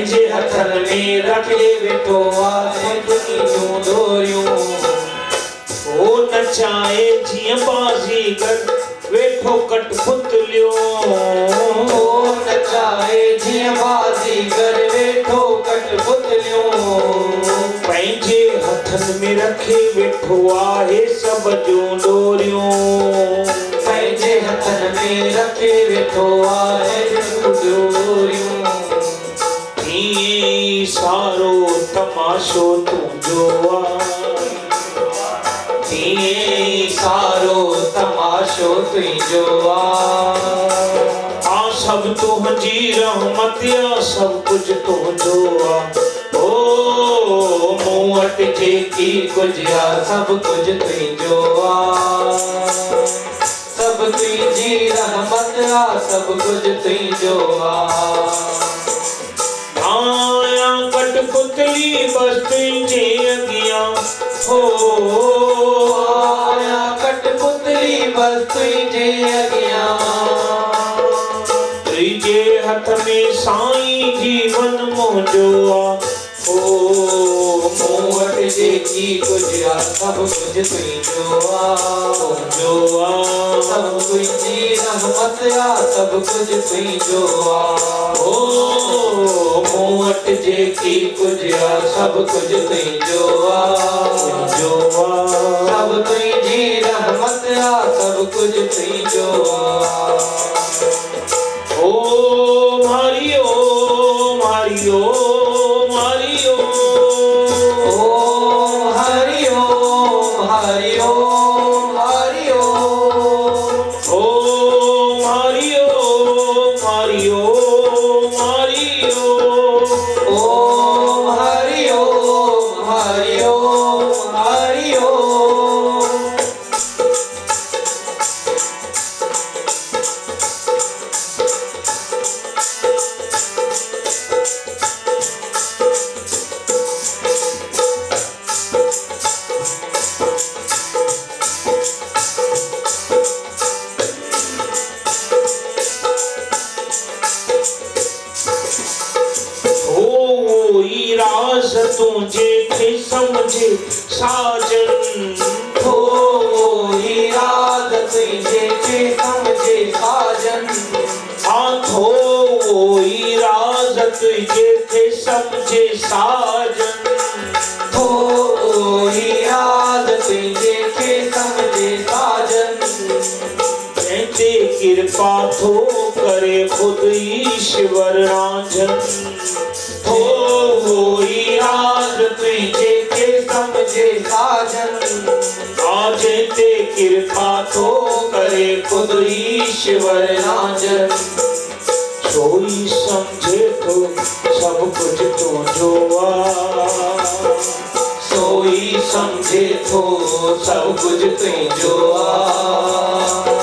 पंहिंजे हथनि में रखे वेठो आहे दुनियूं दोरियूं। ओ नचाए जीअं बाज़ीगर वेठो कठपुतलियो। ओ नचाए जीअं बाज़ीगर वेठो कठपुतलियो। पंहिंजे हथनि में रखे वेठो आहे सभ जूं डोरियूं। पंहिंजे हथनि में रखे वेठो आहे सभ जूं डोरियूं। हीअं सारो तमाशो तुंहिंजो आहे। हीअं सारो तमाशो तुंहिंजो आहे। सभ तुंहिंजी रहमत आहे सभ कुझु तुंहिंजो आहे। ओ मूं वटि जेकी कुझु आहे सभ कुझु तुंहिंजो आहे। सभ तुंहिंजी रहमत आहे सभ कुझु तुंहिंजो आहे। आया कठपुतली बस तुंहिंजे अॻियां। हो आया कठपुतली बस तुंहिंजे अॻियां। तुंहिंजे हथ में साईं जीवन मुंहिंजो आहे। मूं वटि जेकी कुझु आहे सभ कुझु तुंहिंजो आहे। सभ तुंहिंजी रहमत आहे सभ कुझु तुंहिंजो आहे। मूं वटि जेकी कुझु आहे सभ कुझु तुंहिंजो आहे। सभ तुंहिंजी रहमत आहे सभ कुझु तुंहिंजो आहे। ओम हरि ओम हरि ओम हरि ओम। ओम हरि ओम हरि ओम हरि ओम। ओम हरि ओम हरि ओम हरि ओम। ओम हरि ओम हरि ओम हरि ओम। राज तुझे थे समझे साजन। थोड़ी राज तुझे थे समझे साजन। थोड़ी राज तुझे थे समझे साजन। थोड़ी राज तुझे थे समझे साजन। जैसे कृपा थो करे खुद ईश्वर राजन। थोड़ी राज तुझे थे समझे साजन। आज ते कृपा थो करे खुद ईश्वर राजन। सोई समझे तो सब कुछ तुझो आहे। सोई समझे तो सब कुछ तुझो आहे।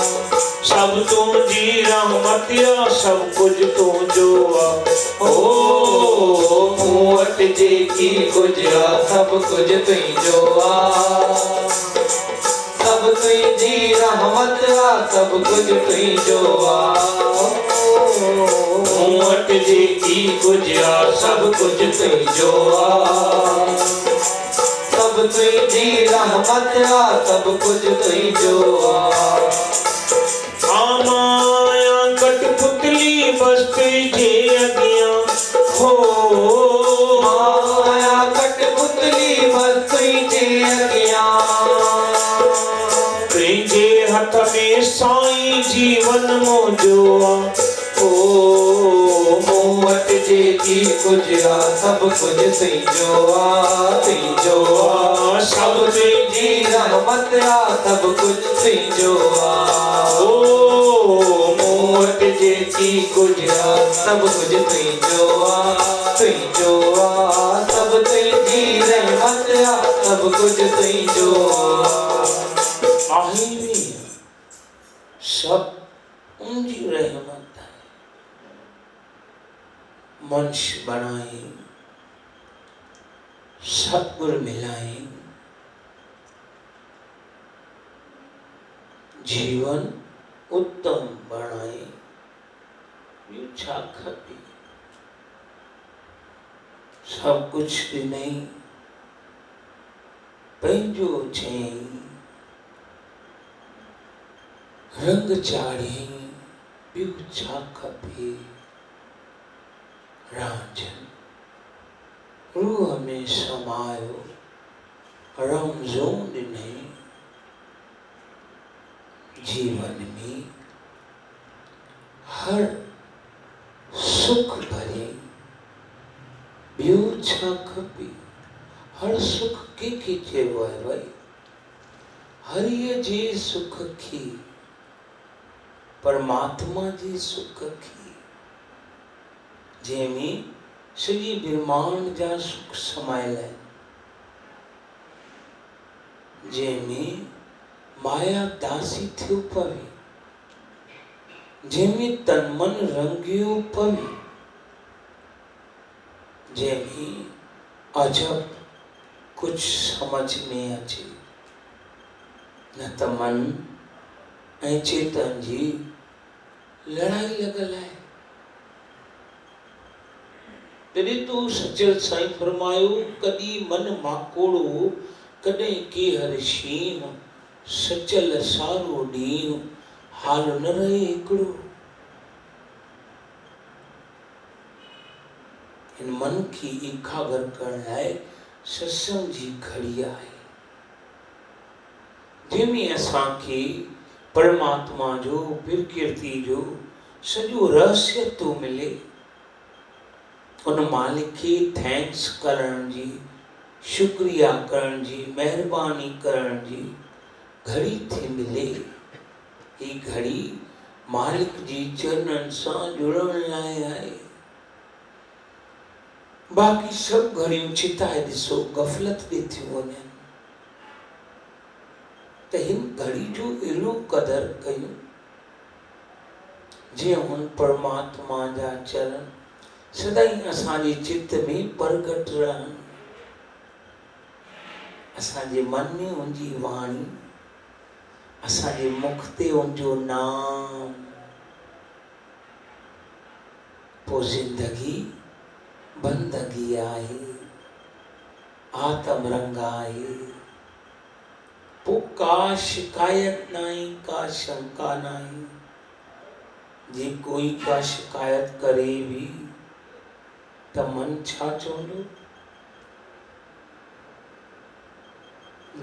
सब तुझी रहमत आहे सब कुछ तुझो आहे। मूं वटि जेकी कुझु आहे सभ कुझु तुंहिंजो आहे। सभ तुंहिंजी रहमत आहे सभ कुझु तुंहिंजो आहे। मूं वटि जेकी कुझु आहे सभ कुझु तुंहिंजो आहे। सभ तुंहिंजी रहमत आहे सभ कुझु तुंहिंजो आहे। माया कठपुतली बस तुझे अॻियां। माया कठपुतली बस तुंहिंजे अॻियां। तुंहिंजे हथ में साईं जीवन मुंहिंजो आहे। मूं वटि जेकी कुझु आहे सभ कुझु तुंहिंजो आहे तुंहिंजो आहे। सभ तुंहिंजी रहमत आहे सभ कुझु तुंहिंजो आहे। मूं वटि जेकी कुझु आहे सभ कुझु तुंहिंजो आहे तुंहिंजो आहे। सभ तुंहिंजी रहमत आहे सभ कुझु तुंहिंजो आहे भी सब उनकी रहमत है। मनुष्य बनाए सतगुरु मिलाए जीवन उत्तम बनाए। ॿियो छा खपे। सब कुछ भी नहीं पंहिंजो चयईं रंग चाढ़ियईं ॿियो छा खपे रांझन रूह में समायो रमज़ो ॾिनई जीवन में हर सुख भरे ॿियो छा खपे हर सुख के चइबो आहे भाई हरिय जे सुख खे परमात्मा जे सुख खे जंहिंमें सॼी ब्रह्मांड जा सुख समायल आहिनि जंहिंमें माया दासी थियो पवे जंहिंमें तन मन रंगियो पवे जंहिंमें अजब कुछ समझ में अचे न त मन ऐं चेतन जी लड़ाई लॻल आहे तॾहिं तो सचल साईं फरमायो कॾहिं मन माकोड़ो कॾहिं के हर शींहं सचल सारो ॾींहुं हाल न रहे हिकिड़ो हिन मन खे एकाग्र करण लाइ सत्संग जी घड़ी आहे जंहिंमें असांखे परमात्मा जो प्रकृति जो सॼो रहस्य थो मिले उन मालिक खे थैंक्स करण जी शुक्रिया करण जी महिरबानी करण जी घड़ी थी मिले ही घड़ी मालिक जी चरणनि सां जुड़ण लाइ आहे बाक़ी सभु घड़ियूं चिताए ॾिसो गफ़लत ॾे थियूं वञनि त हिन घड़ी जो अहिड़ो क़दर कयूं जीअं हुन परमात्मा जा चरण सदाईं असांजे चित्त में प्रगट रहनि असांजे मन में उनजी वाणी असांजे मुख ते उनजो नाम पोइ जिंदगी बंदगी आहे आत्म रंग आहे पोइ का शिकायत नाहे का शंका नाहे जे कोई का शिकायत करे भी त मन छा चवंदो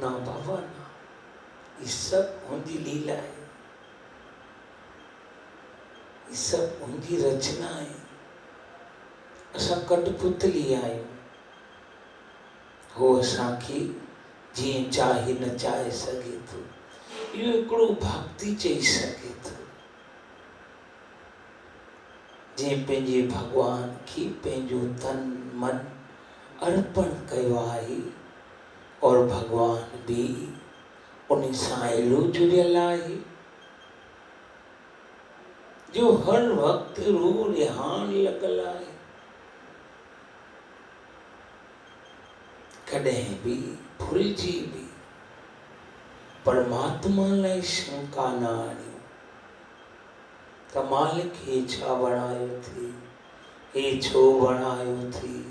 ना बाबा ना ये सब उनकी लीला है ये सब उनकी रचना है असां कठपुतली आहियूं हो असांखे जीअं चाहे नचाए सघे थो इहो हिकिड़ो भक्ति चई सघे थो जंहिं पंहिंजे भॻवान खे पंहिंजो तन मन अर्पण कयो आहे और भगवान भी उन सां अहिड़ो जुड़ियल आहे जो हर वक्त रू रिहान लॻल आहे कॾहिं भी भुलिजी भी परमात्मा लाइ शंका न आणियो त मालिक हे छा बणायो थी हे छो बणायो थी